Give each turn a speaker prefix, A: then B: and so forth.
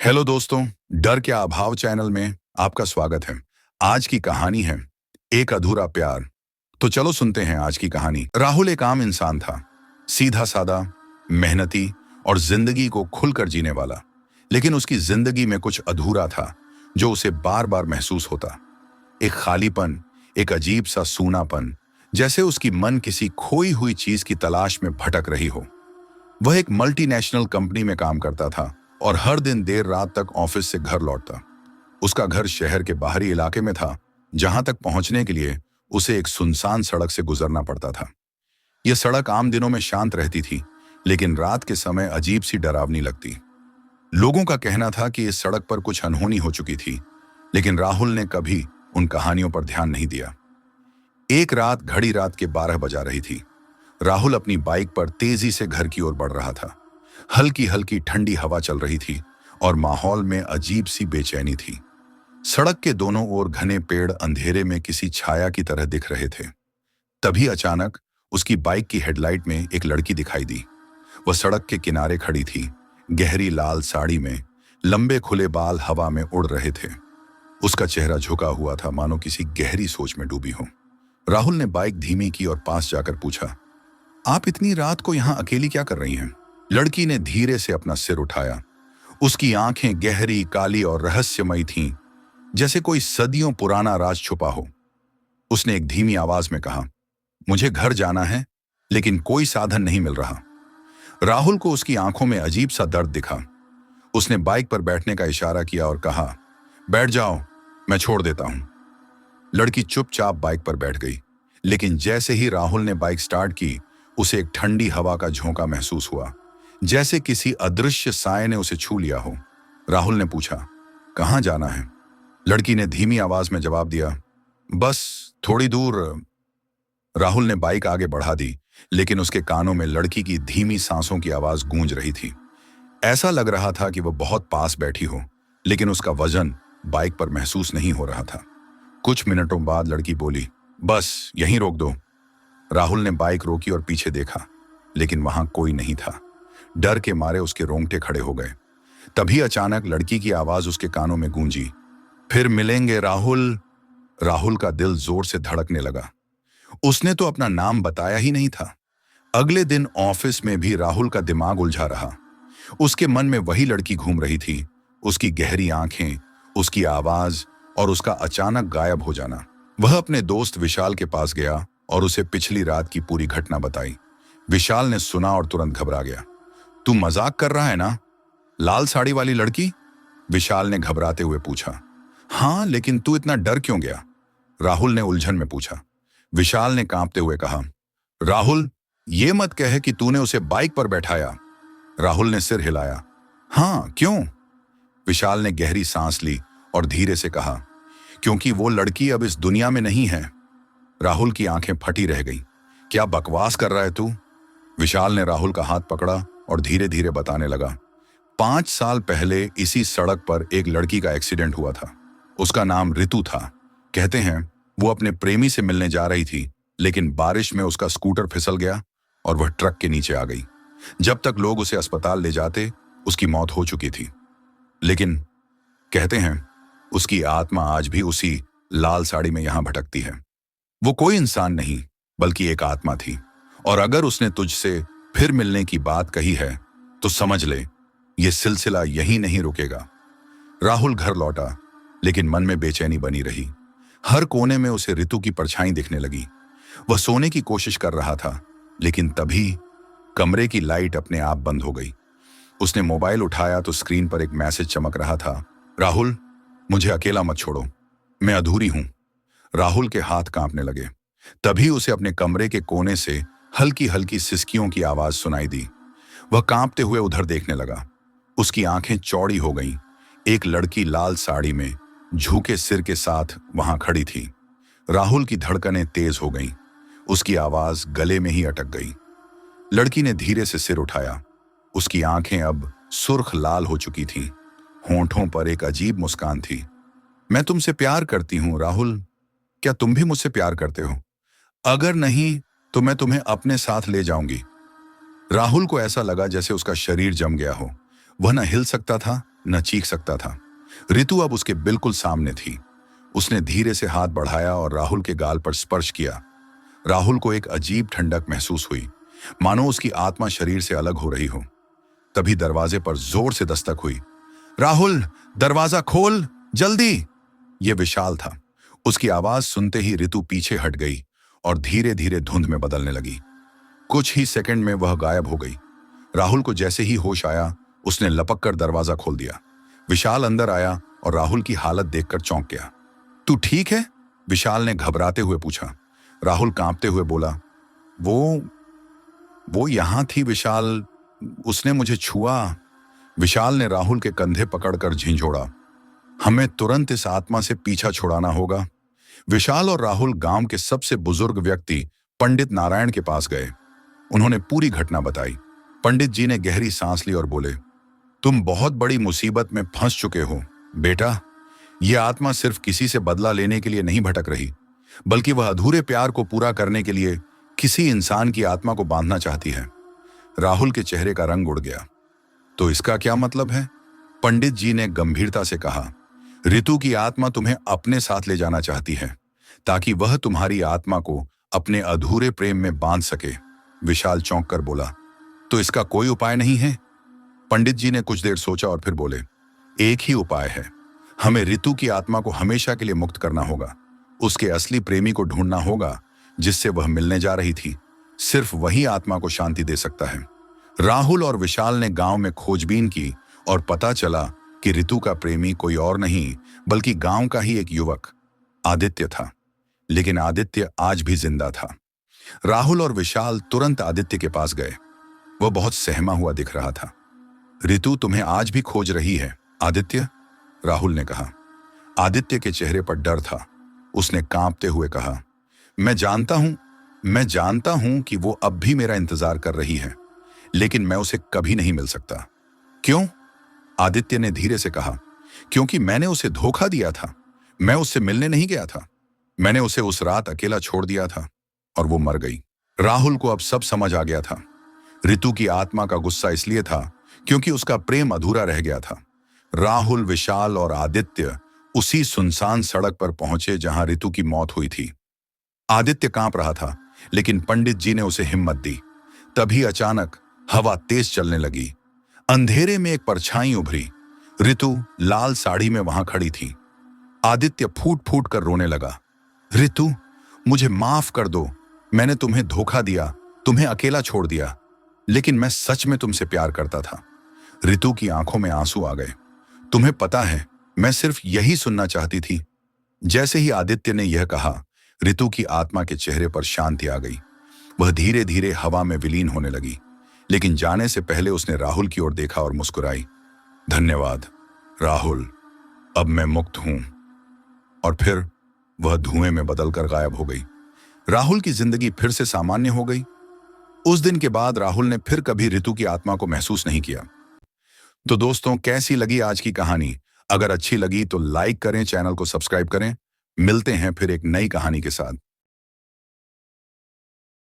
A: Hello दोस्तों, डर के अभाव चैनल में आपका स्वागत है। आज की कहानी है एक अधूरा प्यार। तो चलो सुनते हैं आज की कहानी। राहुल एक आम इंसान था, सीधा सादा, मेहनती और जिंदगी को खुलकर जीने वाला। लेकिन उसकी जिंदगी में कुछ अधूरा था जो उसे बार बार महसूस होता। एक खालीपन, एक अजीब सा सूनापन, जैसे उसकी मन किसी खोई हुई चीज की तलाश में भटक रही हो। वह एक मल्टीनेशनल कंपनी में काम करता था और हर दिन देर रात तक ऑफिस से घर लौटता। उसका घर शहर के बाहरी इलाके में था, जहां तक पहुंचने के लिए उसे एक सुनसान सड़क से गुजरना पड़ता था। यह सड़क आम दिनों में शांत रहती थी, लेकिन रात के समय अजीब सी डरावनी लगती। लोगों का कहना था कि इस सड़क पर कुछ अनहोनी हो चुकी थी, लेकिन राहुल ने कभी उन कहानियों पर ध्यान नहीं दिया। एक रात घड़ी रात के 12 बजा रही थी। राहुल अपनी बाइक पर तेजी से घर की ओर बढ़ रहा था। हल्की हल्की ठंडी हवा चल रही थी और माहौल में अजीब सी बेचैनी थी। सड़क के दोनों ओर घने पेड़ अंधेरे में किसी छाया की तरह दिख रहे थे। तभी अचानक उसकी बाइक की हेडलाइट में एक लड़की दिखाई दी। वह सड़क के किनारे खड़ी थी, गहरी लाल साड़ी में, लंबे खुले बाल हवा में उड़ रहे थे। उसका चेहरा झुका हुआ था, मानो किसी गहरी सोच में डूबी हो। राहुल ने बाइक धीमी की और पास जाकर पूछा, आप इतनी रात को यहां अकेली क्या कर रही हैं? लड़की ने धीरे से अपना सिर उठाया। उसकी आंखें गहरी, काली और रहस्यमयी थीं, जैसे कोई सदियों पुराना राज छुपा हो। उसने एक धीमी आवाज में कहा, मुझे घर जाना है, लेकिन कोई साधन नहीं मिल रहा। राहुल को उसकी आंखों में अजीब सा दर्द दिखा। उसने बाइक पर बैठने का इशारा किया और कहा, बैठ जाओ, मैं छोड़ देता हूं। लड़की चुपचाप बाइक पर बैठ गई, लेकिन जैसे ही राहुल ने बाइक स्टार्ट की, उसे एक ठंडी हवा का झोंका महसूस हुआ, जैसे किसी अदृश्य साए ने उसे छू लिया हो। राहुल ने पूछा, कहां जाना है? लड़की ने धीमी आवाज में जवाब दिया, बस थोड़ी दूर। राहुल ने बाइक आगे बढ़ा दी, लेकिन उसके कानों में लड़की की धीमी सांसों की आवाज गूंज रही थी। ऐसा लग रहा था कि वह बहुत पास बैठी हो, लेकिन उसका वजन बाइक पर महसूस नहीं हो रहा था। कुछ मिनटों बाद लड़की बोली, बस यहीं रोक दो। राहुल ने बाइक रोकी और पीछे देखा, लेकिन वहां कोई नहीं था। डर के मारे उसके रोंगटे खड़े हो गए। तभी अचानक लड़की की आवाज उसके कानों में गूंजी, फिर मिलेंगे राहुल। राहुल का दिल जोर से धड़कने लगा। उसने तो अपना नाम बताया ही नहीं था। अगले दिन ऑफिस में भी राहुल का दिमाग उलझा रहा। उसके मन में वही लड़की घूम रही थी, उसकी गहरी आंखें, उसकी आवाज और उसका अचानक गायब हो जाना। वह अपने दोस्त विशाल के पास गया और उसे पिछली रात की पूरी घटना बताई। विशाल ने सुना और तुरंत घबरा गया। तू मजाक कर रहा है ना? लाल साड़ी वाली लड़की? विशाल ने घबराते हुए पूछा। हाँ, लेकिन तू इतना डर क्यों गया? राहुल ने उलझन में पूछा। विशाल ने कांपते हुए कहा, राहुल, ये मत कहे कि तूने उसे बाइक पर बैठाया। राहुल ने सिर हिलाया। हाँ, क्यों? विशाल ने गहरी सांस ली और धीरे से कहा, क्योंकि वो लड़की अब इस दुनिया में नहीं है। राहुल की आंखें फटी रह गईं। क्या बकवास कर रहा है तू? विशाल ने राहुल का हाथ पकड़ा और धीरे धीरे बताने लगा, 5 साल पहले इसी सड़क पर एक लड़की का एक्सीडेंट हुआ था। उसका नाम ऋतु था। कहते हैं वो अपने प्रेमी से मिलने जा रही थी, लेकिन बारिश में उसका स्कूटर फिसल गया और वह ट्रक के नीचे आ गई। जब तक लोग उसे अस्पताल ले जाते, उसकी मौत हो चुकी थी। लेकिन कहते हैं उसकी आत्मा आज भी उसी लाल साड़ी में यहां भटकती है। वो कोई इंसान नहीं, बल्कि एक आत्मा थी। और अगर उसने तुझसे फिर मिलने की बात कही है, तो समझ ले, ये सिलसिला यहीं नहीं रुकेगा। राहुल घर लौटा, लेकिन मन में बेचैनी बनी रही। हर कोने में उसे ऋतु की परछाई दिखने लगी। वह सोने की कोशिश कर रहा था, लेकिन तभी कमरे की लाइट अपने आप बंद हो गई। उसने मोबाइल उठाया तो स्क्रीन पर एक मैसेज चमक रहा था, राहुल, मुझे अकेला मत छोड़ो, मैं अधूरी हूं। राहुल के हाथ कांपने लगे। तभी उसे अपने कमरे के कोने से हल्की हल्की सिसकियों की आवाज सुनाई दी। वह कांपते हुए उधर देखने लगा। उसकी आंखें चौड़ी हो गईं। एक लड़की लाल साड़ी में झुके सिर के साथ वहां खड़ी थी। राहुल की धड़कनें तेज हो गईं। उसकी आवाज गले में ही अटक गई। लड़की ने धीरे से सिर उठाया। उसकी आंखें अब सुर्ख लाल हो चुकी थीं। होंठों पर एक अजीब मुस्कान थी। मैं तुमसे प्यार करती हूं राहुल, क्या तुम भी मुझसे प्यार करते हो? अगर नहीं, तो मैं तुम्हें अपने साथ ले जाऊंगी। राहुल को ऐसा लगा जैसे उसका शरीर जम गया हो। वह न हिल सकता था, न चीख सकता था। ऋतु अब उसके बिल्कुल सामने थी। उसने धीरे से हाथ बढ़ाया और राहुल के गाल पर स्पर्श किया। राहुल को एक अजीब ठंडक महसूस हुई, मानो उसकी आत्मा शरीर से अलग हो रही हो। तभी दरवाजे पर जोर से दस्तक हुई। राहुल, दरवाजा खोल, जल्दी! यह विशाल था। उसकी आवाज सुनते ही ऋतु पीछे हट गई और धीरे धीरे धुंध में बदलने लगी। कुछ ही सेकंड में वह गायब हो गई। राहुल को जैसे ही होश आया, उसने लपक कर दरवाजा खोल दिया। विशाल अंदर आया और राहुल की हालत देखकर चौंक गया। तू ठीक है? विशाल ने घबराते हुए पूछा। राहुल कांपते हुए बोला, वो यहां थी विशाल, उसने मुझे छुआ। विशाल ने राहुल के कंधे पकड़कर झिंझोड़ा। हमें तुरंत इस आत्मा से पीछा छुड़ाना होगा। विशाल और राहुल गांव के सबसे बुजुर्ग व्यक्ति पंडित नारायण के पास गए। उन्होंने पूरी घटना बताई। पंडित जी ने गहरी सांस ली और बोले, तुम बहुत बड़ी मुसीबत में फंस चुके हो बेटा। यह आत्मा सिर्फ किसी से बदला लेने के लिए नहीं भटक रही, बल्कि वह अधूरे प्यार को पूरा करने के लिए किसी इंसान की आत्मा को बांधना चाहती है। राहुल के चेहरे का रंग उड़ गया। तो इसका क्या मतलब है? पंडित जी ने गंभीरता से कहा, ऋतु की आत्मा तुम्हें अपने साथ ले जाना चाहती है, ताकि वह तुम्हारी आत्मा को अपने अधूरे प्रेम में बांध सके। विशाल चौंक कर बोला, तो इसका कोई उपाय नहीं है? पंडित जी ने कुछ देर सोचा और फिर बोले, एक ही उपाय है। हमें ऋतु की आत्मा को हमेशा के लिए मुक्त करना होगा। उसके असली प्रेमी को ढूंढना होगा जिससे वह मिलने जा रही थी। सिर्फ वही आत्मा को शांति दे सकता है। राहुल और विशाल ने गांव में खोजबीन की और पता चला कि ऋतु का प्रेमी कोई और नहीं बल्कि गांव का ही एक युवक आदित्य था। लेकिन आदित्य आज भी जिंदा था। राहुल और विशाल तुरंत आदित्य के पास गए। वह बहुत सहमा हुआ दिख रहा था। ऋतु तुम्हें आज भी खोज रही है आदित्य, राहुल ने कहा। आदित्य के चेहरे पर डर था। उसने कांपते हुए कहा, मैं जानता हूं कि वो अब भी मेरा इंतजार कर रही है, लेकिन मैं उसे कभी नहीं मिल सकता। क्यों? आदित्य ने धीरे से कहा, क्योंकि मैंने उसे धोखा दिया था। मैं उससे मिलने नहीं गया था। मैंने उसे उस रात अकेला छोड़ दिया था और वो मर गई। राहुल को अब सब समझ आ गया था। ऋतु की आत्मा का गुस्सा इसलिए था क्योंकि उसका प्रेम अधूरा रह गया था। राहुल, विशाल और आदित्य उसी सुनसान सड़क पर पहुंचे जहां ऋतु की मौत हुई थी। आदित्य कांप रहा था, लेकिन पंडित जी ने उसे हिम्मत दी। तभी अचानक हवा तेज चलने लगी। अंधेरे में एक परछाई उभरी। ऋतु लाल साड़ी में वहां खड़ी थी। आदित्य फूट फूट कर रोने लगा। ऋतु, मुझे माफ कर दो। मैंने तुम्हें धोखा दिया, तुम्हें अकेला छोड़ दिया, लेकिन मैं सच में तुमसे प्यार करता था। ऋतु की आंखों में आंसू आ गए। तुम्हें पता है, मैं सिर्फ यही सुनना चाहती थी। जैसे ही आदित्य ने यह कहा, ऋतु की आत्मा के चेहरे पर शांति आ गई। वह धीरे धीरे हवा में विलीन होने लगी, लेकिन जाने से पहले उसने राहुल की ओर देखा और मुस्कुराई। धन्यवाद राहुल, अब मैं मुक्त हूं। और फिर वह धुएं में बदलकर गायब हो गई। राहुल की जिंदगी फिर से सामान्य हो गई। उस दिन के बाद राहुल ने फिर कभी ऋतु की आत्मा को महसूस नहीं किया। तो दोस्तों, कैसी लगी आज की कहानी? अगर अच्छी लगी तो लाइक करें, चैनल को सब्सक्राइब करें। मिलते हैं फिर एक नई कहानी के साथ।